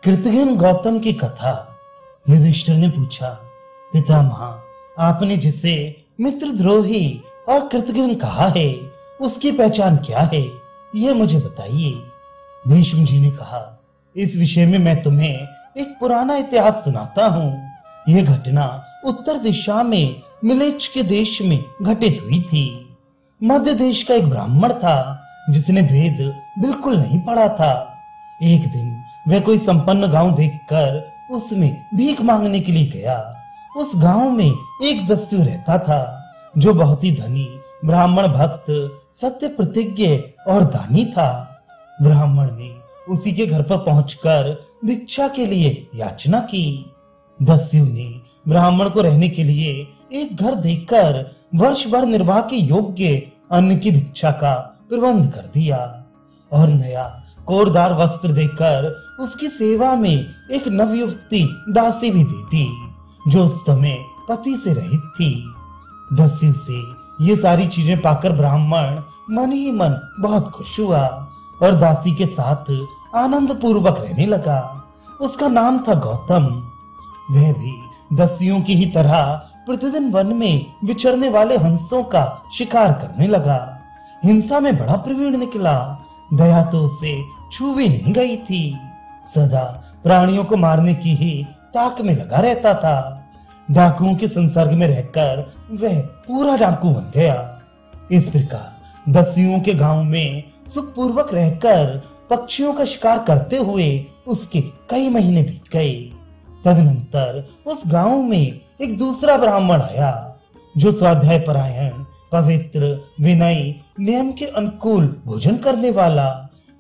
कृतघ्न गौतम की कथा। युधिष्ठिर ने पूछा, पितामह, आपने जिसे मित्रद्रोही और कृतघ्न कहा है उसकी पहचान क्या है, यह मुझे बताइए। भीष्म जी ने कहा, इस विषय में मैं तुम्हें एक पुराना इतिहास सुनाता हूँ। यह घटना उत्तर दिशा में मिलेच्छ के देश में घटित हुई थी। मध्य देश का एक ब्राह्मण था जिसने वेद बिल्कुल नहीं पढ़ा था। एक दिन वह कोई संपन्न गांव देखकर उसमें भीख मांगने के लिए गया। उस गांव में एक दस्यु रहता था जो बहुत ही धनी, ब्राह्मण भक्त, सत्य प्रतिज्ञ और दानी था। ब्राह्मण ने उसी के घर पर पहुंचकर भिक्षा के लिए याचना की। दस्यु ने ब्राह्मण को रहने के लिए एक घर देकर वर्ष भर निर्वाह के योग्य अन्न की भिक्षा का प्रबंध कर दिया और नया कोरदार वस्त्र देकर उसकी सेवा में एक नवयुवती दासी भी दी थी जो उस समय पति से रहित थी। दस्यु से ये सारी चीजें पाकर ब्राह्मण मन ही मन बहुत खुश हुआ और दासी के साथ आनंद पूर्वक रहने लगा। उसका नाम था गौतम। वह भी दस्युओं की ही तरह प्रतिदिन वन में विचरने वाले हंसों का शिकार करने लगा। हिंसा में बड़ा प्रवीण निकला। दया तो उसे छू भी नहीं गई थी। सदा प्राणियों को मारने की ही ताक में लगा रहता था। डाकुओं के संसर्ग में रहकर वह पूरा डाकू बन गया। इस प्रकार दस्युओं के गांव में सुखपूर्वक रहकर पक्षियों का शिकार करते हुए उसके कई महीने बीत गए। तदनंतर उस गांव में एक दूसरा ब्राह्मण आया जो स्वाध्याय परायण, पवित्र, विनयी, नियम के अनुकूल भोजन करने वाला,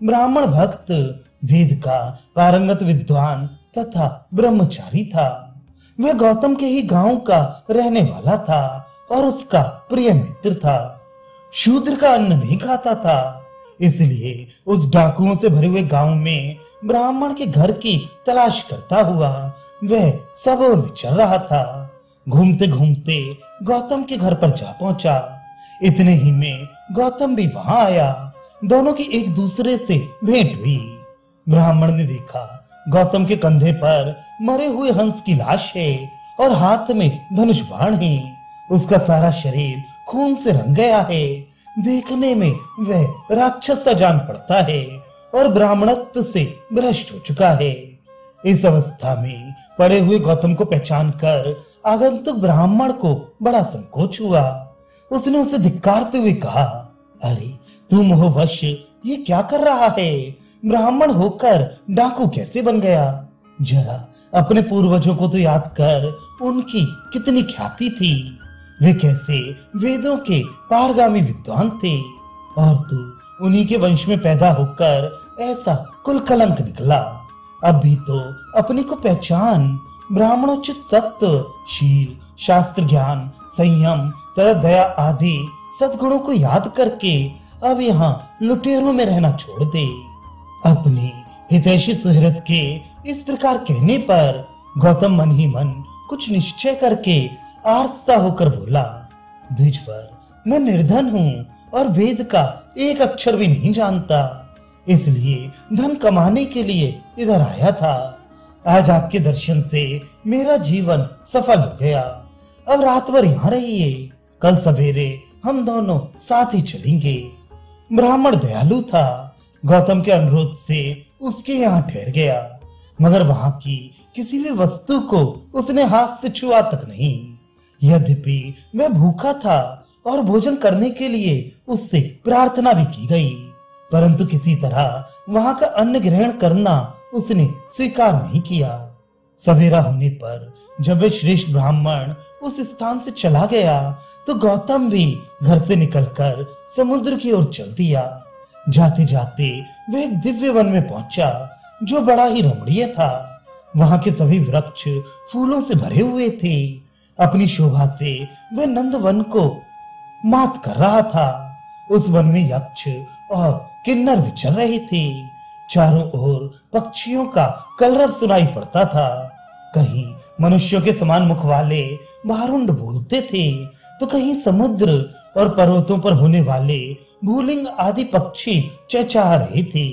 ब्राह्मण भक्त, वेद का पारंगत विद्वान तथा ब्रह्मचारी था। वह गौतम के ही गांव का रहने वाला था और उसका प्रिय मित्र था। शूद्र का अन्न नहीं खाता था, इसलिए उस डाकुओं से भरे हुए गांव में ब्राह्मण के घर की तलाश करता हुआ वह सब ओर विचर रहा था। घूमते घूमते गौतम के घर पर जा पहुंचा। इतने ही में गौतम भी वहां आया। दोनों की एक दूसरे से भेंट हुई। ब्राह्मण ने देखा गौतम के कंधे पर मरे हुए हंस की लाश है और हाथ में धनुष बाण है। उसका सारा शरीर खून से रंग गया है। देखने में वह राक्षस सा जान पड़ता है और ब्राह्मणत्व से भ्रष्ट हो चुका है। इस अवस्था में पड़े हुए गौतम को पहचान कर आगंतुक ब्राह्मण को बड़ा संकोच हुआ। उसने उसे धिक्कारते हुए कहा, अरे तू मोहवश ये क्या कर रहा है? ब्राह्मण होकर डाकू कैसे बन गया? जरा अपने पूर्वजों को तो याद कर, उनकी कितनी ख्याति थी। वे कैसे वेदों के पारगामी विद्वान थे और तू उन्हीं के वंश में पैदा होकर ऐसा कुल कलंक निकला। अब भी तो अपने को पहचान। ब्राह्मणोचित सत्य, शील, शास्त्र ज्ञान, संयम तथा दया आदि सद्गुणों को याद करके अब यहाँ लुटेरों में रहना छोड़ दे। अपने हितैषी सुहृद के इस प्रकार कहने पर गौतम मन ही मन कुछ निश्चय करके आर्तता होकर बोला, द्विजवर, मैं निर्धन हूँ और वेद का एक अक्षर भी नहीं जानता, इसलिए धन कमाने के लिए इधर आया था। आज आपके दर्शन से मेरा जीवन सफल हो गया। अब रात भर यहाँ रहिए, कल सवेरे हम दोनों साथ ही चलेंगे। ब्राह्मण दयालु था। गौतम के अनुरोध से उसके यहाँ ठहर गया, मगर वहां की किसी भी वस्तु को उसने हाथ से छुआ तक नहीं। यद्यपि वह भूखा था और भोजन करने के लिए उससे प्रार्थना भी की गई, परंतु किसी तरह वहां का अन्न ग्रहण करना उसने स्वीकार नहीं किया। सवेरा होने पर जब वह श्रेष्ठ ब्राह्मण उस स्थान से चला गया तो गौतम भी घर से निकलकर समुद्र की ओर चल दिया। जाते जाते वह एक दिव्य वन में पहुंचा जो बड़ा ही रमणीय था। वहां के सभी वृक्ष फूलों से भरे हुए थे। अपनी शोभा से वह नंद वन को मात कर रहा था। उस वन में यक्ष और किन्नर विचर रहे थे। चारों ओर पक्षियों का कलरव सुनाई पड़ता था। कहीं मनुष्यों के समान मुख वाले बारुंड बोलते थे तो कहीं समुद्र और पर्वतों पर होने वाले भूलिंग आदि पक्षी चहचहा रहे थे।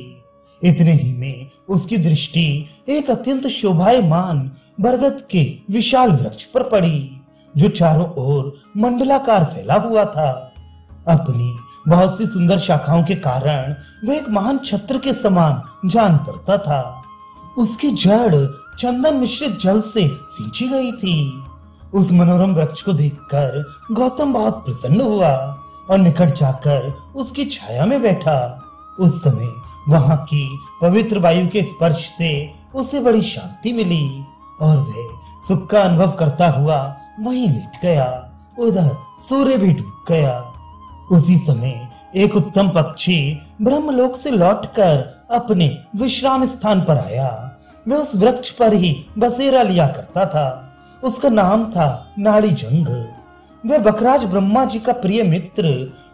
इतने ही में उसकी दृष्टि एक अत्यंत शोभायमान बरगद के विशाल वृक्ष पर पड़ी, जो चारों ओर मंडलाकार फैला हुआ था। अपनी बहुत सी सुंदर शाखाओं के कारण वह एक महान छत्र के समान जान पड़ता था। उसकी जड़ चंदन मिश्रित जल से सींची गई थी। उस मनोरम वृक्ष को देखकर गौतम बहुत प्रसन्न हुआ और निकट जाकर उसकी छाया में बैठा। उस समय वहां की पवित्र वायु के स्पर्श से उसे बड़ी शांति मिली और वह सुख का अनुभव करता हुआ वहीं लेट गया। उधर सूर्य भी डूब गया। उसी समय एक उत्तम पक्षी ब्रह्मलोक से लौटकर अपने विश्राम स्थान पर आया। वह उस वृक्ष पर ही बसेरा लिया करता था। उसका नाम था नाड़ी जंग। वह बकराज ब्रह्मा जी का प्रिय मित्र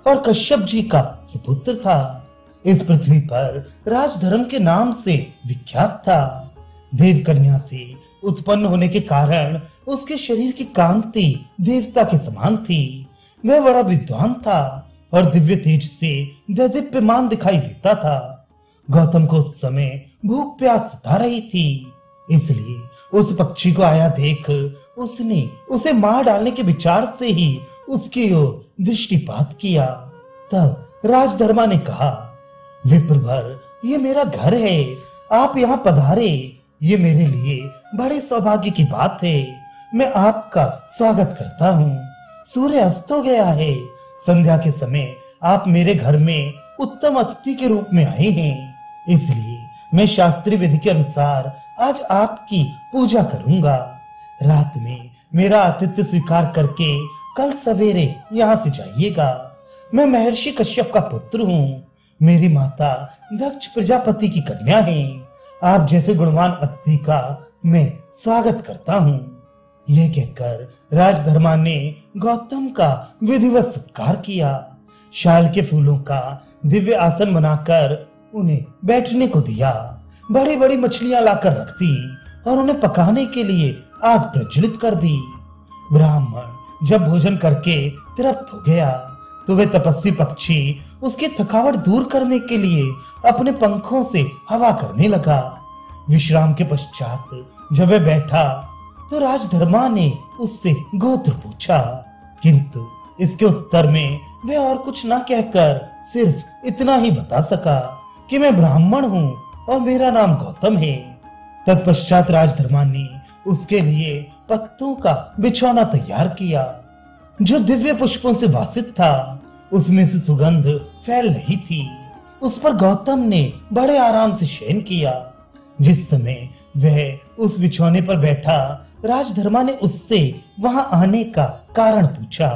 और कश्यप जी का सुपुत्र था। इस पृथ्वी पर राजधर्म के नाम से विख्यात था। देव कन्या से उत्पन्न होने के कारण उसके शरीर की कांति देवता के समान थी। वह बड़ा विद्वान था और दिव्य तेज से देदीप्यमान दिखाई देता था। गौतम को उस समय भूख प्यास सता रही थी, इसलिए उस पक्षी को आया देख उसने उसे मार डालने के विचार से ही उसकी ओर दृष्टिपात किया। तब राजधर्मा ने कहा, विप्रवर, ये मेरा घर है, आप यहाँ पधारे। ये मेरे लिए बड़े सौभाग्य की बात है। मैं आपका स्वागत करता हूँ। सूर्य अस्त हो गया है। संध्या के समय आप मेरे घर में उत्तम अतिथि के रूप में आए हैं, इसलिए मैं शास्त्रीय विधि के अनुसार आज आपकी पूजा करूंगा। रात में मेरा आतिथ्य स्वीकार करके कल सवेरे यहाँ से जाइएगा। मैं महर्षि कश्यप का पुत्र हूँ। मेरी माता दक्ष प्रजापति की कन्या है। आप जैसे गुणवान अतिथि का मैं स्वागत करता हूँ। यह कहकर राजधर्मा ने गौतम का विधिवत सत्कार किया। शाल के फूलों का दिव्य आसन बनाकर उन्हें बैठने को दिया। बड़ी बड़ी मछलियां लाकर रख दी और उन्हें पकाने के लिए आग प्रज्वलित कर दी। ब्राह्मण जब भोजन करके तृप्त हो गया तो वे तपस्वी पक्षी उसकी थकावट दूर करने के लिए अपने पंखों से हवा करने लगा। विश्राम के पश्चात जब वह बैठा तो राजधर्मा ने उससे गोत्र पूछा, किंतु इसके उत्तर में वह और कुछ ना कहकर सिर्फ इतना ही बता सका कि मैं ब्राह्मण हूँ और मेरा नाम गौतम है। तत्पश्चात राजधर्मा ने उसके लिए पत्तों का बिछौना तैयार किया, जो दिव्य पुष्पों से वासित था। उसमें से सुगंध फैल रही थी। उस पर गौतम ने बड़े आराम से शयन किया। जिस समय वह उस बिछौने पर बैठा, राजधर्मा ने उससे वहां आने का कारण पूछा।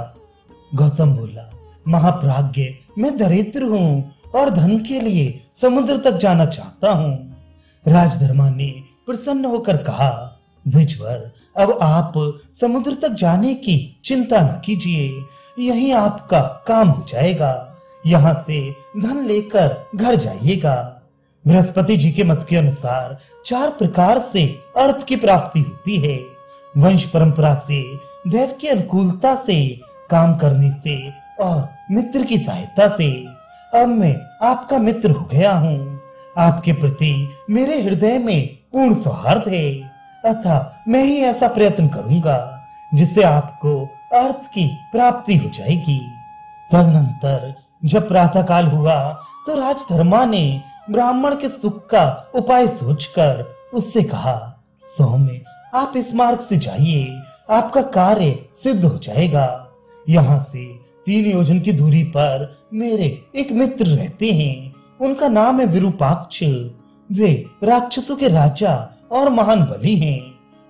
गौतम बोला, महाप्राज्ञ, मैं दरिद्र हूँ और धन के लिए समुद्र तक जाना चाहता हूँ। राजधर्मा ने प्रसन्न होकर कहा, द्विजवर, अब आप समुद्र तक जाने की चिंता न कीजिए, यही आपका काम हो जाएगा। यहाँ से धन लेकर घर जाइएगा। बृहस्पति जी के मत के अनुसार 4 प्रकार से अर्थ की प्राप्ति होती है। वंश परंपरा से, देव की अनुकूलता से, काम करने से और मित्र की सहायता से। अब मैं आपका मित्र हो गया हूँ। आपके प्रति मेरे हृदय में पूर्ण सौहार्द है, अतः मैं ही ऐसा प्रयत्न करूंगा जिससे आपको अर्थ की प्राप्ति हो जाएगी। तदनंतर जब प्रातः काल हुआ तो राजधर्मा ने ब्राह्मण के सुख का उपाय सोचकर उससे कहा, सौम्य, आप इस मार्ग से जाइए, आपका कार्य सिद्ध हो जाएगा। यहाँ से 3 योजन की दूरी पर मेरे एक मित्र रहते हैं। उनका नाम है विरूपाक्ष। वे राक्षसों के राजा और महान बली हैं।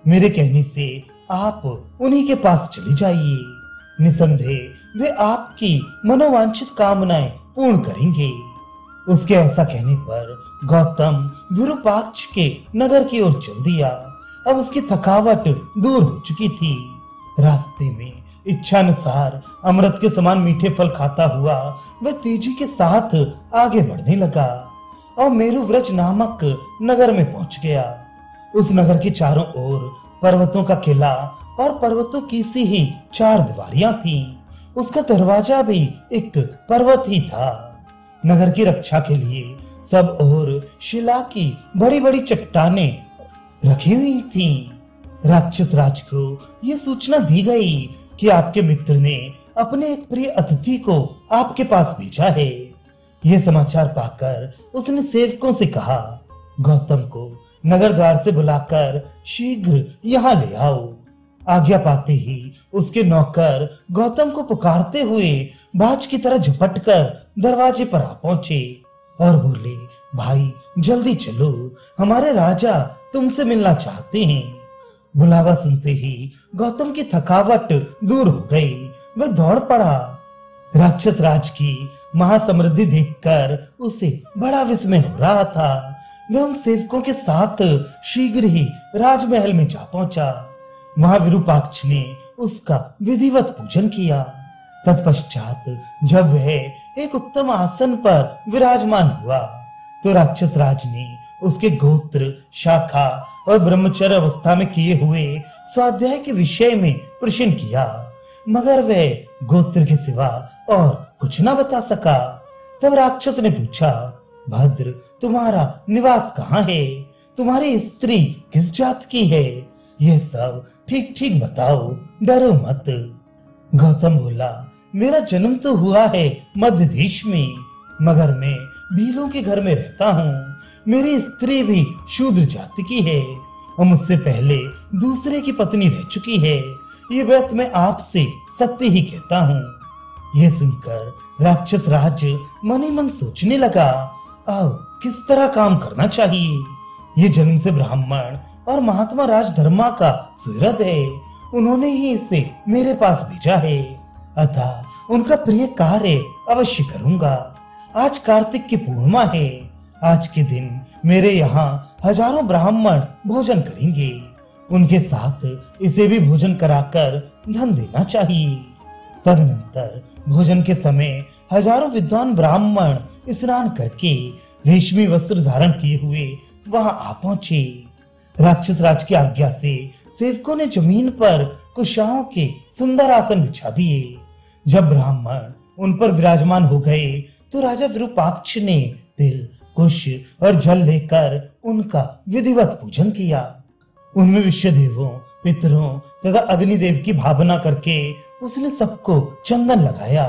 मेरे कहने से आप उन्हीं के पास चली जाइए। निसंदेह वे आपकी मनोवांछित कामनाएं पूर्ण करेंगे। उसके ऐसा कहने पर गौतम विरूपाक्ष के नगर की ओर चल दिया। अब उसकी थकावट दूर हो चुकी थी। रास्ते में इच्छानुसार अमृत के समान मीठे फल खाता हुआ वह तेजी के साथ आगे बढ़ने लगा और मेरुव्रज नामक नगर में पहुंच गया। उस नगर के चारों ओर पर्वतों का किला और पर्वतों की सी ही 4 दीवारियां थीं। उसका दरवाजा भी एक पर्वत ही था। नगर की रक्षा के लिए सब ओर शिला की बड़ी बड़ी चट्टानें रखी हुई थीं। राक्षस राज को यह सूचना दी गई कि आपके मित्र ने अपने एक प्रिय अतिथि को आपके पास भेजा है। यह समाचार पाकर उसने सेवकों से कहा, गौतम को नगर द्वार से बुलाकर शीघ्र यहाँ ले आओ। आज्ञा पाते ही उसके नौकर गौतम को पुकारते हुए बाज की तरह झपटकर दरवाजे पर आ पहुंचे और बोले, भाई जल्दी चलो, हमारे राजा तुमसे मिलना चाहते हैं। बुलावा सुनते ही गौतम की थकावट दूर हो गई, वह दौड़ पड़ा। राक्षस राज की महासमृद्धि देखकर उसे बड़ा विस्मय हो रहा था। वह उन सेवकों के साथ शीघ्र ही राजमहल में जा पहुंचा। वहां विरूपाक्ष ने उसका विधिवत पूजन किया। तत्पश्चात जब वह एक उत्तम आसन पर विराजमान हुआ तो राक्षस राज ने उसके गोत्र, शाखा और ब्रह्मचर्य अवस्था में किए हुए स्वाध्याय के विषय में प्रश्न किया, मगर वह गोत्र के सिवा और कुछ न बता सका। तब राक्षस ने पूछा, भद्र, तुम्हारा निवास कहाँ है? तुम्हारी स्त्री किस जात की है? यह सब ठीक ठीक बताओ, डरो मत। गौतम बोला, मेरा जन्म तो हुआ है मध्य देश में, मगर मैं भीलों के घर में रहता हूँ। मेरी स्त्री भी शूद्र जाति की है और मुझसे पहले दूसरे की पत्नी रह चुकी है। ये बात मैं आपसे सत्य ही कहता हूँ। यह सुनकर राक्षस राज मन ही मन सोचने लगा, अब किस तरह काम करना चाहिए। ये जन्म से ब्राह्मण और महात्मा राजधर्मा का सुहृद है, उन्होंने ही इसे मेरे पास भेजा है, अतः उनका प्रिय कार्य अवश्य करूंगा। आज कार्तिक की पूर्णिमा है। आज के दिन मेरे यहाँ हजारों ब्राह्मण भोजन करेंगे। उनके साथ इसे भी भोजन कराकर धन देना चाहिए। तदनंतर भोजन के समय हजारों विद्वान ब्राह्मण स्नान करके रेशमी वस्त्र धारण किए हुए वहां आ पहुंचे। राक्षस राज की आज्ञा से सेवकों ने जमीन पर कुशाओं के सुंदर आसन बिछा दिए। जब ब्राह्मण उन पर विराजमान हो गए तो राजा विरूपाक्ष ने तिल, कुश और जल लेकर उनका विधिवत पूजन किया। उनमें विश्व देवों, पितरों तथा अग्निदेव की भावना करके उसने सबको चंदन लगाया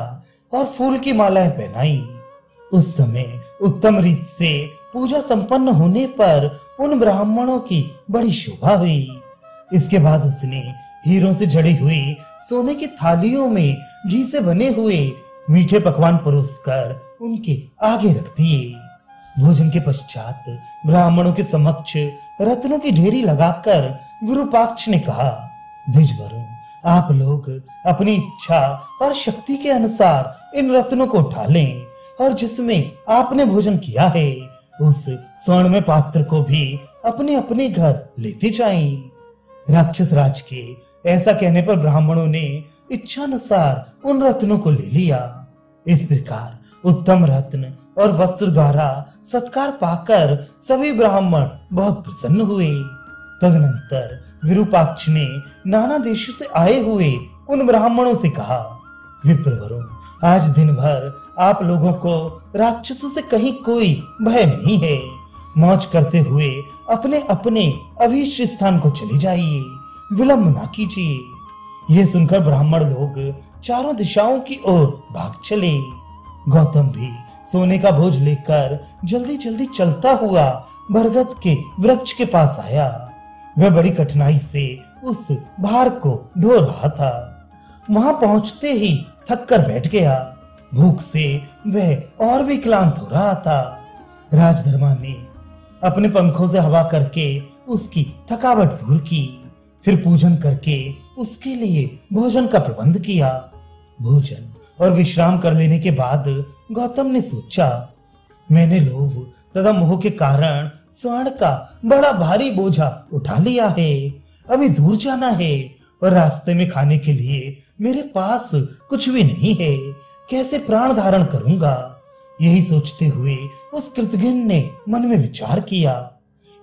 और फूल की मालाएं पहनाई। उस समय उत्तम रीत से पूजा संपन्न होने पर उन ब्राह्मणों की बड़ी शोभा हुई। इसके बाद उसने हीरों से जड़ी हुई सोने की थालियों में घी से बने हुए मीठे पकवान परोसकर उनके आगे रख दिए। भोजन के पश्चात ब्राह्मणों के समक्ष रत्नों की ढेरी लगाकर विरूपाक्ष ने कहा, द्विजवरों, आप लोग अपनी इच्छा और शक्ति के अनुसार इन रत्नों को उठा लें और जिसमें आपने भोजन किया है उस स्वर्ण में पात्र को भी अपने अपने घर लेते जाएं। राक्षस राज के ऐसा कहने पर ब्राह्मणों ने इच्छानुसार उन रत्नों को ले लिया। इस प्रकार उत्तम रत्न और वस्त्र द्वारा सत्कार पाकर सभी ब्राह्मण बहुत प्रसन्न हुए। तदनंतर विरूपाक्ष ने नाना देशों से आए हुए उन ब्राह्मणों से कहा, विप्रवरों, आज दिन भर आप लोगों को राक्षसों से कहीं कोई भय नहीं है। मौज करते हुए अपने अपने अभीष्ट स्थान को चले जाइए, विलंब ना कीजिए। यह सुनकर ब्राह्मण लोग चारों दिशाओं की ओर भाग चले। गौतम भी सोने का बोझ लेकर जल्दी जल्दी चलता हुआ बरगद के वृक्ष के पास आया। वह बड़ी कठिनाई से उस भार को ढो रहा था। वहां पहुंचते ही थक कर बैठ गया। भूख से वह और भी क्लांत हो रहा था। राजधर्मा ने अपने पंखों से हवा करके उसकी थकावट दूर की, फिर पूजन करके उसके लिए भोजन का प्रबंध किया। भोजन और विश्राम कर लेने के बाद गौतम ने सोचा, मैंने लोभ तथा मोह के कारण स्वर्ण का बड़ा भारी बोझा उठा लिया है। अभी दूर जाना है और रास्ते में खाने के लिए मेरे पास कुछ भी नहीं है। कैसे प्राण धारण करूंगा? यही सोचते हुए उस कृतघ्न ने मन में विचार किया,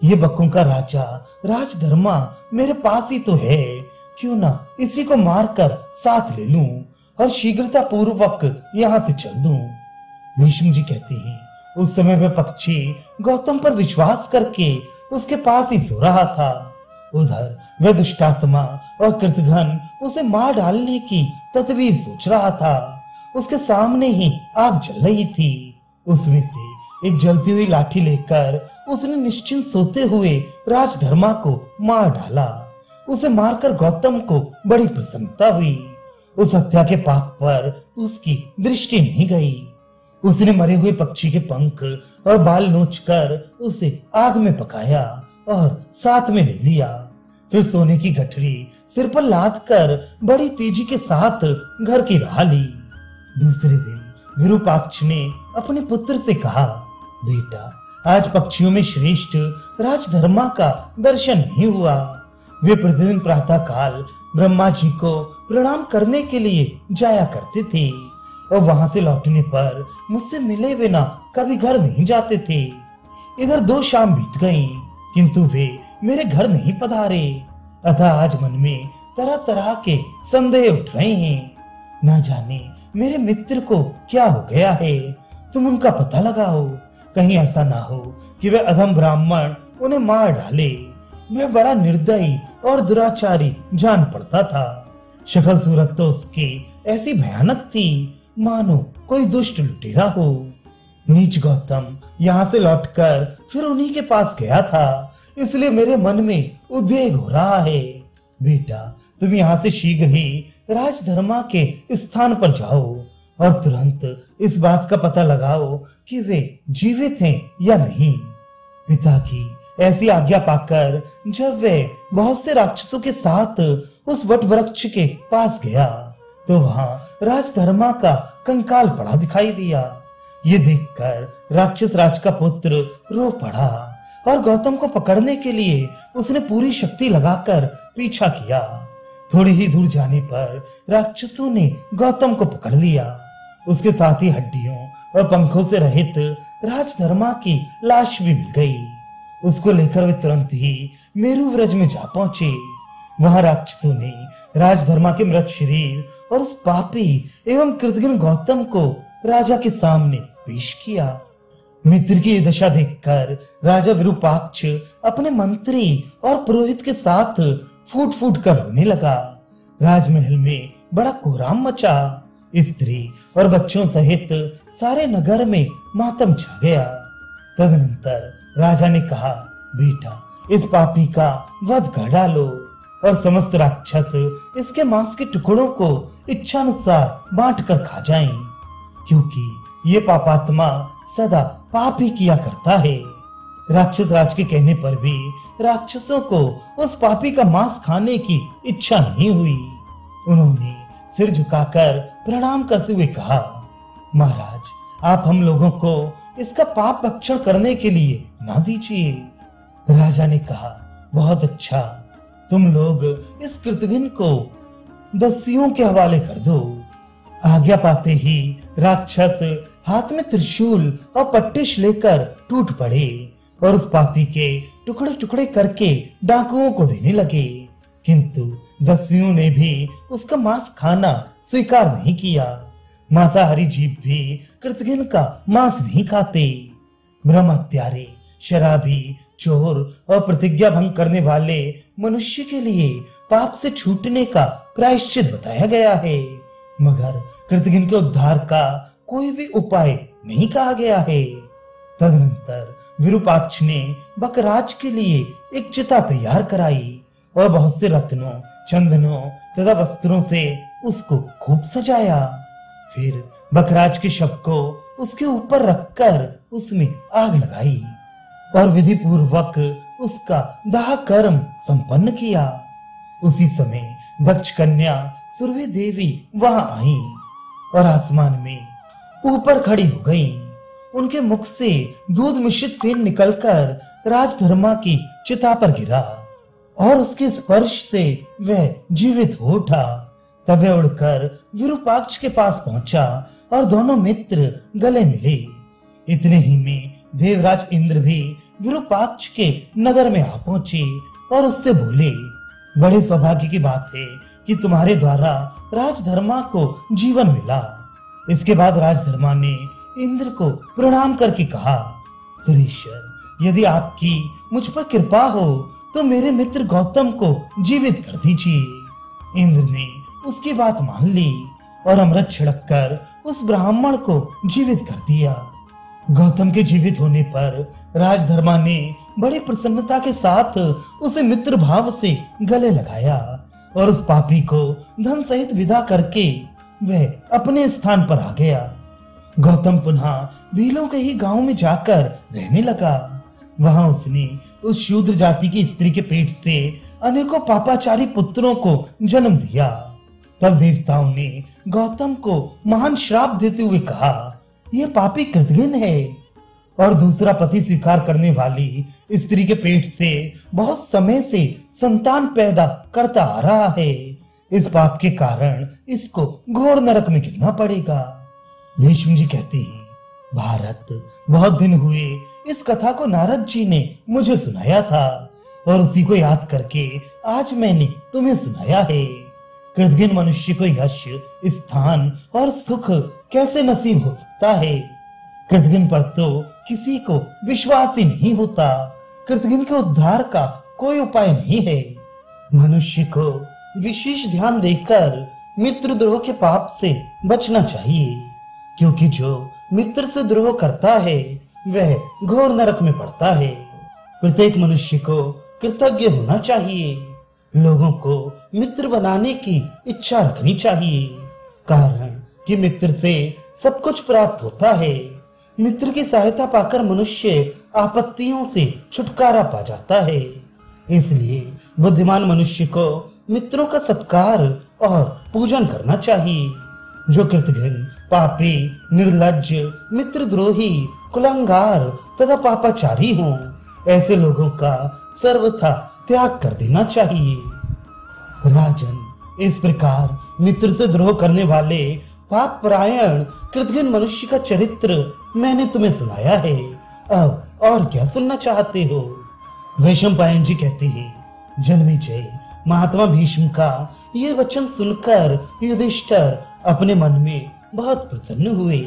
ये बकों का राजा राजधर्मा मेरे पास ही तो है, क्यों ना इसी को मारकर साथ ले लूं और शीघ्रता पूर्वक यहाँ से चल दूं। भीष्म जी कहते हैं, उस समय वह पक्षी गौतम पर विश्वास करके उसके पास ही सो रहा था। उधर वह दुष्टात्मा और कृतघ्न उसे मार डालने की तदबीर सोच रहा था। उसके सामने ही आग जल रही थी। उसमें से एक जलती हुई लाठी लेकर उसने निश्चिंत सोते हुए राजधर्मा को मार डाला। उसे मारकर गौतम को बड़ी प्रसन्नता हुई। उस हत्या के पाप पर उसकी दृष्टि नहीं गई। उसने मरे हुए पक्षी के पंख और बाल नोचकर उसे आग में पकाया और साथ में ले लिया। फिर सोने की गठरी सिर पर लाद कर बड़ी तेजी के साथ घर की राह ली। दूसरे दिन विरूपाक्ष ने अपने पुत्र से कहा, बेटा, आज पक्षियों में श्रेष्ठ राजधर्मा का दर्शन नहीं हुआ। वे प्रतिदिन प्रातः काल ब्रह्मा जी को प्रणाम करने के लिए जाया करते थे और वहां से लौटने पर मुझसे मिले बिना कभी घर नहीं जाते थे। इधर 2 शाम बीत गईं, किंतु वे मेरे घर नहीं पधारे। अतः आज मन में तरह तरह के संदेह उठ रहे हैं। न जाने मेरे मित्र को क्या हो गया है, तुम उनका पता लगाओ। कहीं ऐसा ना हो कि वे अधम ब्राह्मण उन्हें मार डाले। वह बड़ा निर्दयी और दुराचारी जान पड़ता था। शक्ल सूरत तो उसकी ऐसी भयानक थी मानो कोई दुष्ट लुटेरा हो। नीच गौतम यहाँ से लौटकर फिर उन्हीं के पास गया था, इसलिए मेरे मन में उद्वेग हो रहा है। बेटा, तुम यहाँ से शीघ्र ही राजधर्मा के स्थान पर जाओ और तुरंत इस बात का पता लगाओ कि वे जीवित हैं या नहीं। पिता की ऐसी आज्ञा पाकर जब वे बहुत से राक्षसों के साथ उस वट वृक्ष के पास गया तो वहां राजधर्मा का कंकाल पड़ा दिखाई दिया। ये देखकर राक्षस राज का पुत्र रो पड़ा और गौतम को पकड़ने के लिए उसने पूरी शक्ति लगाकर पीछा किया। थोड़ी ही दूर जाने पर राक्षसों ने गौतम को पकड़ लिया। उसके साथ ही हड्डियों और पंखों से रहित राजधर्मा की लाश भी मिल गई। उसको लेकर वे तुरंत ही मेरु व्रज में जा पहुंचे। वहां राक्षसों ने राजधर्मा के मृत शरीर और उस पापी एवं कृतघ्न गौतम को राजा के सामने पेश किया। मित्र की दशा देखकर राजा विरूपाक्ष अपने मंत्री और पुरोहित के साथ फूट फूट कर रोने लगा। राजमहल में बड़ा कोहराम मचा। स्त्री और बच्चों सहित सारे नगर में मातम छा गया। तदनंतर राजा ने कहा, बेटा, इस पापी का वध कर डालो और समस्त राक्षस इसके मांस के टुकड़ों को इच्छानुसार बांट कर खा जाएं, क्योंकि ये पापात्मा सदा पाप ही किया करता है। राक्षस राज के कहने पर भी राक्षसों को उस पापी का मांस खाने की इच्छा नहीं हुई। उन्होंने सिर झुकाकर प्रणाम करते हुए कहा, महाराज, आप हम लोगों को इसका पाप भक्षण करने के लिए ना दीजिए। राजा ने कहा, बहुत अच्छा, तुम लोग इस कृतघ्न को दस्युओं के हवाले कर दो। आज्ञा पाते ही राक्षस हाथ में त्रिशूल और पट्टिश लेकर टूट पड़े और उस पापी के टुकड़े टुकड़े करके डाकुओं को देने लगे। किंतु दस्युओं ने भी उसका मांस खाना स्वीकार नहीं किया। मांसाहारी जीव भी कृतघ्न का मांस नहीं खाते। ब्रह्म हत्यारे, शराबी, चोर और प्रतिज्ञा भंग करने वाले मनुष्य के लिए पाप से छूटने का प्रायश्चित बताया गया है, मगर कृतघ्न के उद्धार का कोई भी उपाय नहीं कहा गया है। तदनंतर विरूपाक्ष ने बकराज के लिए एक चिता तैयार कराई और बहुत से रत्नों, चंदनों तथा वस्त्रों से उसको खूब सजाया। फिर बकराज के शव को उसके ऊपर रखकर उसमें आग लगाई और विधि पूर्वक उसका दाह कर्म संपन्न किया। उसी समय दक्ष कन्या सुरभि देवी वहां आई और आसमान में ऊपर खड़ी हो गई। उनके मुख से दूध मिश्रित फेन निकलकर राजधर्मा की चिता पर गिरा और उसके स्पर्श से वह जीवित हो उठा। तब वह उड़कर विरूपाक्ष के पास पहुंचा और दोनों मित्र गले मिले। इतने ही में देवराज इंद्र भी विरूपाक्ष के नगर में आ पहुंचे और उससे बोले, बड़े सौभाग्य की बात है कि तुम्हारे द्वारा राजधर्मा को जीवन मिला। इसके बाद राजधर्मा ने इंद्र को प्रणाम करके कहा, सुरेश्वर, यदि आपकी मुझ पर कृपा हो तो मेरे मित्र गौतम को जीवित कर दीजिए। इंद्र ने उसकी बात मान ली और अमृत छिड़ककर उस ब्राह्मण को जीवित कर दिया। गौतम के जीवित होने पर राजधर्मा ने बड़ी प्रसन्नता के साथ उसे मित्र भाव से गले लगाया और उस पापी को धन सहित विदा करके वह अपने स्थान पर आ गया। गौतम पुनः भीलों के ही गांव में जाकर रहने लगा। वहां उसने उस शूद्र जाति की स्त्री के पेट से अनेकों पापाचारी पुत्रों को जन्म दिया। तब देवताओं ने गौतम को महान श्राप देते हुए कहा, यह पापी कृतघ्न है और दूसरा पति स्वीकार करने वाली स्त्री के पेट से बहुत समय से संतान पैदा करता आ रहा है। इस पाप के कारण इसको घोर नरक में गिरना पड़ेगा। भीष्म जी कहते हैं, भारत, बहुत दिन हुए इस कथा को नारद जी ने मुझे सुनाया था और उसी को याद करके आज मैंने तुम्हें सुनाया है। कृतघ्न मनुष्य को यश, स्थान और सुख कैसे नसीब हो सकता है? कृतघ्न पर तो किसी को विश्वास ही नहीं होता। कृतघ्न के उद्धार का कोई उपाय नहीं है। मनुष्य को विशेष ध्यान देकर मित्रद्रोह के पाप से बचना चाहिए, क्योंकि जो मित्र से द्रोह करता है वह घोर नरक में पड़ता है। प्रत्येक मनुष्य को कृतज्ञ होना चाहिए। लोगों को मित्र बनाने की इच्छा रखनी चाहिए, कारण कि मित्र से सब कुछ प्राप्त होता है। मित्र की सहायता पाकर मनुष्य आपत्तियों से छुटकारा पा जाता है। इसलिए बुद्धिमान मनुष्य को मित्रों का सत्कार और पूजन करना चाहिए। जो कृतघ्न, पापी, निर्लज्ज, मित्रद्रोही, कुलंगार तथा पापाचारी हों, ऐसे लोगों का सर्वथा त्याग कर देना चाहिए। राजन, इस प्रकार मित्र से द्रोह करने वाले पाप परायण कृतघ्न मनुष्य का चरित्र मैंने तुम्हें सुनाया है। अब और क्या सुनना चाहते हो? वैशंपायन जी कहते हैं, जन्मेजय, महात्मा भीष्म का ये वचन सुनकर युधिष्ठिर अपने मन में बहुत प्रसन्न हुए।